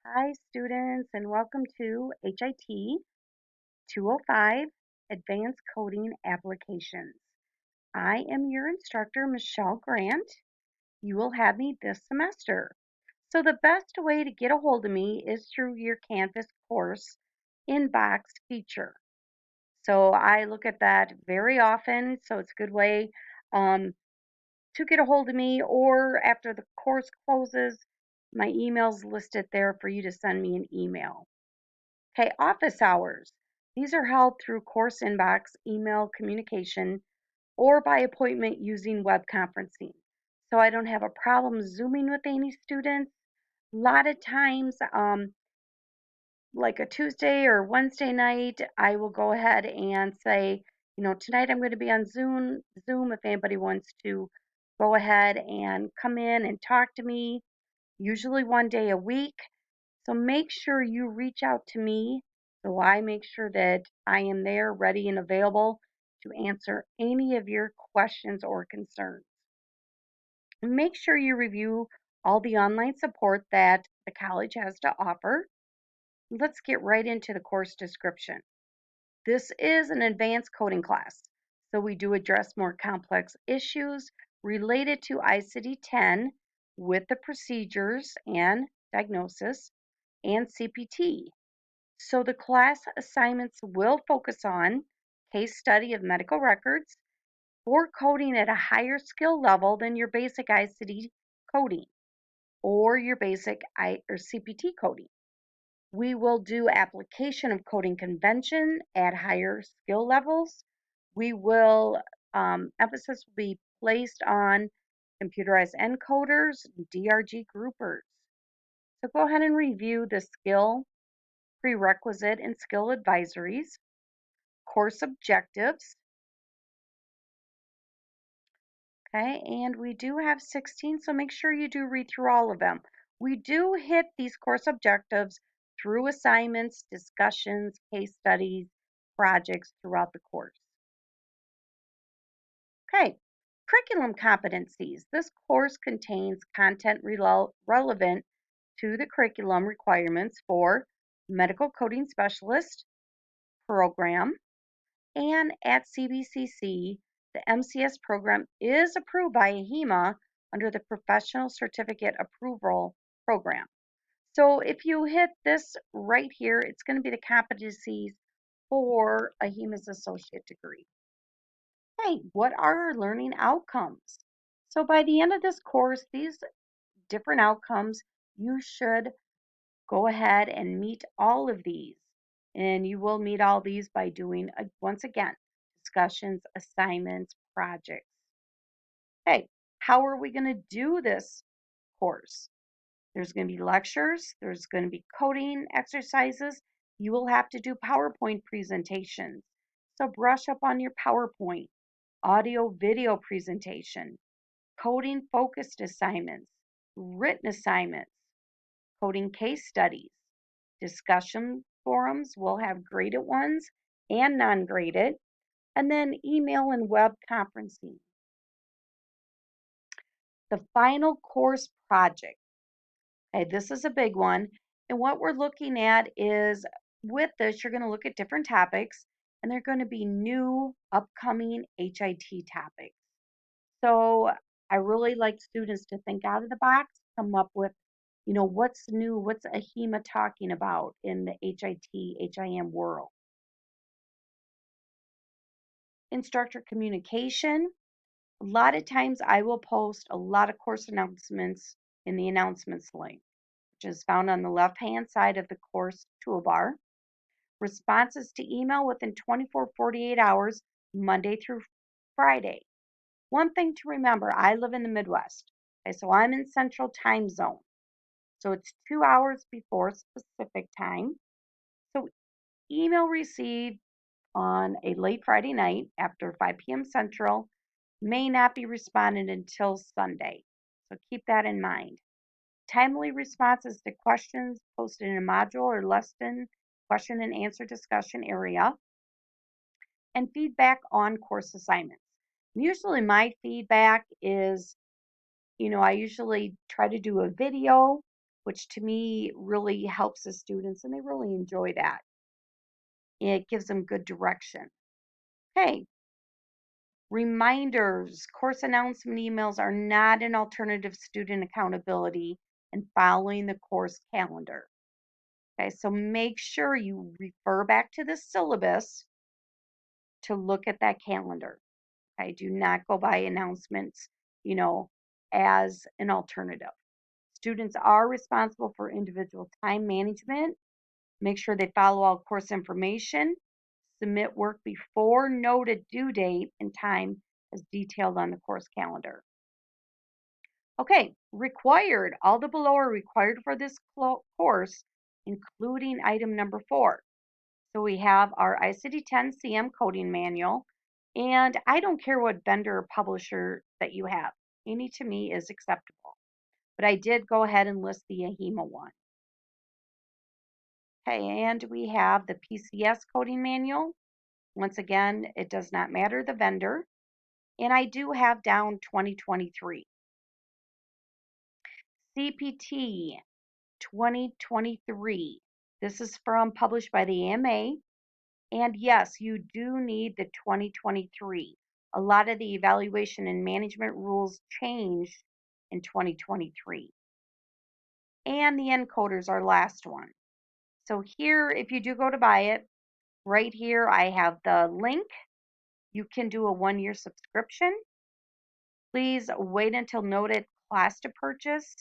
Hi, students, and welcome to HIT 205 Advanced Coding Applications. I am your instructor, Michelle Grant. You will have me this semester. So, the best way to get a hold of me is through your Canvas course inbox feature. So, I look at that very often, so it's a good way um, to get a hold of me, or after the course closes, my email's listed there for you to send me an email. Okay, office hours. These are held through course inbox, email communication, or by appointment using web conferencing. So I don't have a problem Zooming with any students. A lot of times, like a Tuesday or Wednesday night, I will go ahead and say, tonight I'm going to be on Zoom if anybody wants to go ahead and come in and talk to me, usually one day a week. So make sure you reach out to me so I make sure that I am there ready and available to answer any of your questions or concerns. Make sure you review all the online support that the college has to offer. Let's get right into the course description. This is an advanced coding class, so we do address more complex issues related to ICD 10 with the procedures and diagnosis and CPT. So the class assignments will focus on case study of medical records or coding at a higher skill level than your basic ICD coding or your basic I or CPT coding. We will do application of coding convention at higher skill levels. We will emphasis will be placed on computerized encoders, DRG groupers. So go ahead and review the skill prerequisite and skill advisories, course objectives. Okay, and we do have 16, so make sure you do read through all of them. We do hit these course objectives through assignments, discussions, case studies, projects throughout the course. Okay, curriculum competencies. This course contains content relevant to the curriculum requirements for medical coding specialist program. And at CBCC, the MCS program is approved by AHIMA under the Professional Certificate Approval Program. So if you hit this right here, it's going to be the competencies for AHIMA's associate degree. Hey, what are our learning outcomes? So by the end of this course, these different outcomes, you should go ahead and meet all of these. And you will meet all these by doing, once again, discussions, assignments, projects. Hey, how are we going to do this course? There's going to be lectures, there's going to be coding exercises. You will have to do PowerPoint presentations. So brush up on your PowerPoint, audio video presentation, coding focused assignments, written assignments, coding case studies, discussion forums. We'll have graded ones and non graded, and then email and web conferencing. The final course project. Okay, this is a big one. And what we're looking at is with this, you're going to look at different topics, and they're going to be new upcoming HIT topics. So I really like students to think out of the box, come up with, what's new, what's AHIMA talking about in the HIT, HIM world. Instructor communication. A lot of times I will post a lot of course announcements in the announcements link, which is found on the left-hand side of the course toolbar. Responses to email within 24-48 hours, Monday through Friday. One thing to remember, I live in the Midwest, okay, so I'm in Central Time Zone. So it's 2 hours before specific time. So email received on a late Friday night after 5 p.m. Central may not be responded until Sunday. So keep that in mind. Timely responses to questions posted in a module or lesson question and answer discussion area, and feedback on course assignments. Usually my feedback is, I usually try to do a video which to me really helps the students and they really enjoy that. It gives them good direction. Okay, reminders, course announcement emails are not an alternative student accountability and following the course calendar. Okay, so make sure you refer back to the syllabus to look at that calendar. Okay, do not go by announcements, you know, as an alternative. Students are responsible for individual time management. Make sure they follow all course information. Submit work before noted due date and time as detailed on the course calendar. Okay, required. All the below are required for this course, including item number 4. So we have our ICD-10 CM coding manual, and I don't care what vendor or publisher that you have. Any to me is acceptable. But I did go ahead and list the AHEMA one. Okay, and we have the PCS coding manual. Once again, it does not matter the vendor. And I do have down 2023. CPT 2023. This is published by the AMA. And yes, you do need the 2023. A lot of the evaluation and management rules changed in 2023. And the encoders are last one. So here, if you do go to buy it, right here I have the link. You can do a 1-year subscription. Please wait until noted class to purchase.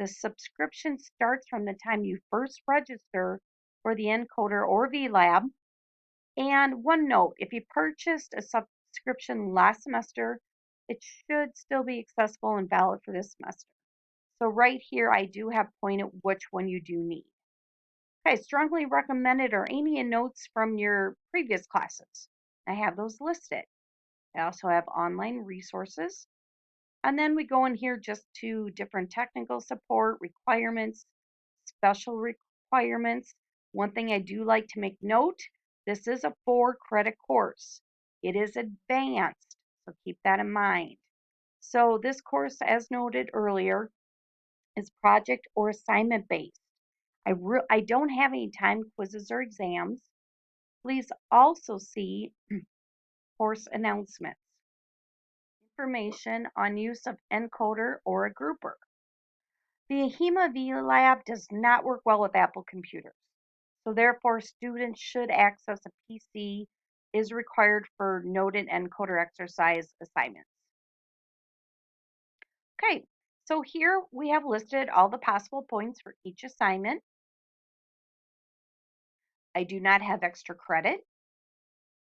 The subscription starts from the time you first register for the encoder or VLab. And one note, if you purchased a subscription last semester, it should still be accessible and valid for this semester. So right here, I do have pointed which one you do need. Okay, strongly recommended are any notes from your previous classes. I have those listed. I also have online resources. And then we go in here just to different technical support, requirements, special requirements. One thing I do like to make note, this is a 4-credit course. It is advanced, so keep that in mind. So this course, as noted earlier, is project or assignment based. I don't have any time quizzes or exams. Please also see course announcements. Information on use of encoder or a grouper. The AHEMA VLab does not work well with Apple computers. So therefore, students should access a PC is required for noted encoder exercise assignments. Okay, so here we have listed all the possible points for each assignment. I do not have extra credit.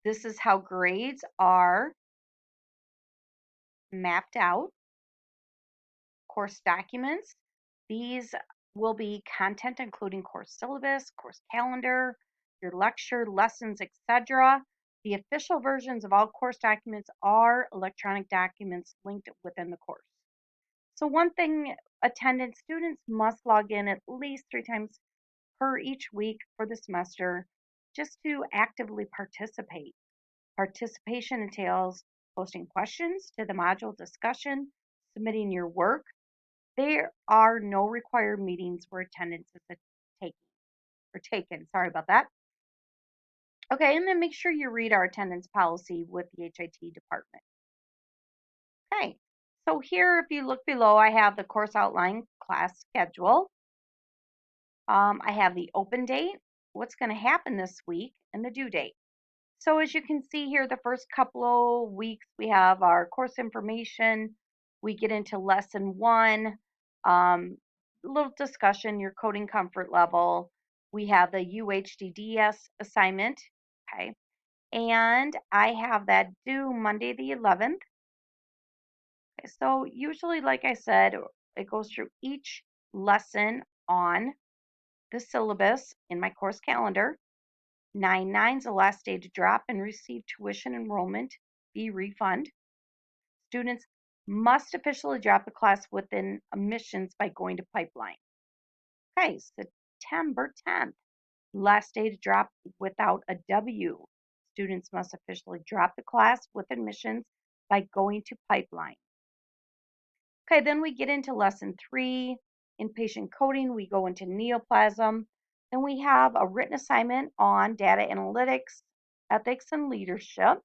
This is how grades are mapped out. Course documents. These will be content including course syllabus, course calendar, your lecture, lessons, etc. The official versions of all course documents are electronic documents linked within the course. So one thing, attendance students must log in at least 3 times per each week for the semester just to actively participate. Participation entails posting questions to the module discussion, submitting your work. There are no required meetings where attendance is taken. Sorry about that. Okay, and then make sure you read our attendance policy with the HIT department. Okay, so here, if you look below, I have the course outline class schedule. I have the open date, what's going to happen this week, and the due date. So as you can see here, the first couple of weeks, we have our course information. We get into lesson 1, a little discussion, your coding comfort level. We have the UHDDS assignment, okay? And I have that due Monday the 11th. Okay, so usually, like I said, it goes through each lesson on the syllabus in my course calendar. 9/9 is the last day to drop and receive tuition enrollment fee refund. Students must officially drop the class within admissions by going to Pipeline. Okay, September 10th, last day to drop without a W. Students must officially drop the class with admissions by going to Pipeline. Okay, then we get into lesson 3. inpatient coding, we go into neoplasm. Then we have a written assignment on data analytics, ethics, and leadership.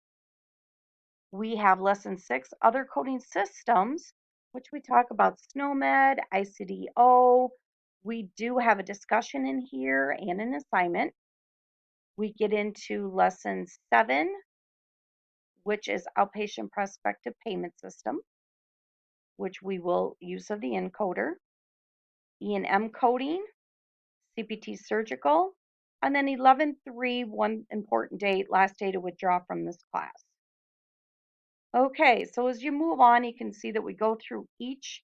We have lesson 6, other coding systems, which we talk about SNOMED, ICD-O. We do have a discussion in here and an assignment. We get into lesson 7, which is outpatient prospective payment system, which we will use of the encoder, E&M coding, CPT surgical, and then 11.3, one important date, last day to withdraw from this class. Okay, so as you move on, you can see that we go through each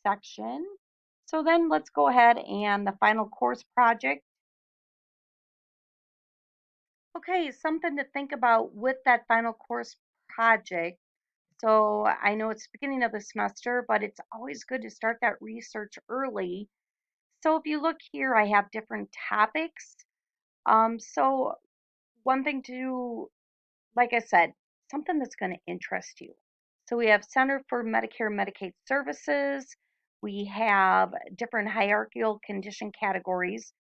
section. So then let's go ahead and the final course project. Okay, something to think about with that final course project. So I know it's the beginning of the semester, but it's always good to start that research early. So if you look here, I have different topics. So one thing to, like I said, something that's going to interest you. So we have Center for Medicare and Medicaid Services. We have different hierarchical condition categories,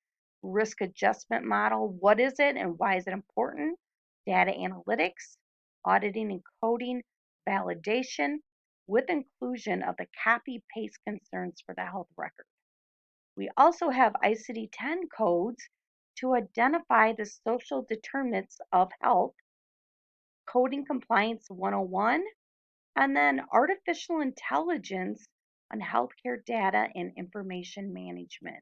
risk adjustment model. What is it and why is it important? Data analytics, auditing and coding, validation, with inclusion of the copy paste concerns for the health record. We also have ICD-10 codes to identify the social determinants of health, coding compliance 101, and then artificial intelligence on healthcare data and information management.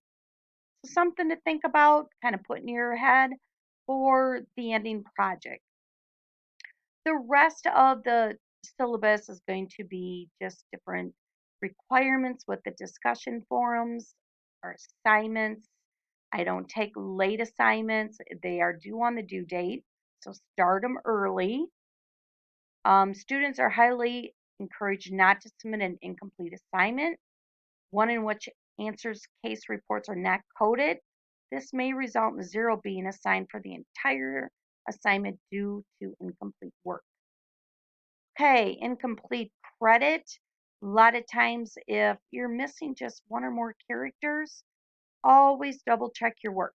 So something to think about, kind of put in your head for the ending project. The rest of the syllabus is going to be just different requirements with the discussion forums or assignments. I don't take late assignments. They are due on the due date, so start them early. Students are highly encouraged not to submit an incomplete assignment, one in which answers case reports are not coded. This may result in 0 being assigned for the entire assignment due to incomplete work. Okay, incomplete credit. A lot of times, if you're missing just one or more characters, always double check your work.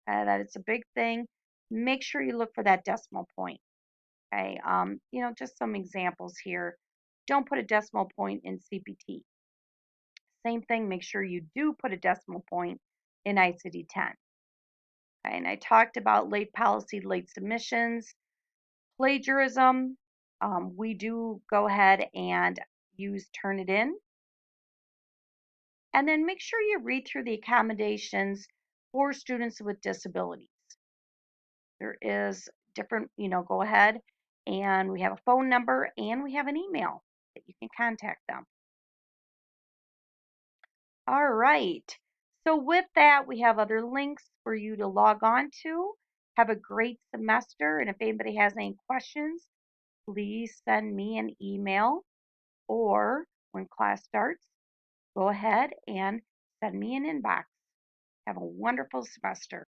That is a big thing. Make sure you look for that decimal point. Okay, just some examples here. Don't put a decimal point in CPT. Same thing, make sure you do put a decimal point in ICD-10. Okay, and I talked about late policy, late submissions, plagiarism. We do go ahead and use Turnitin. And then make sure you read through the accommodations for students with disabilities. There is different, go ahead and we have a phone number and we have an email that you can contact them. All right. So with that, we have other links for you to log on to. Have a great semester. And if anybody has any questions, please send me an email or when class starts, go ahead and send me an inbox. Have a wonderful semester.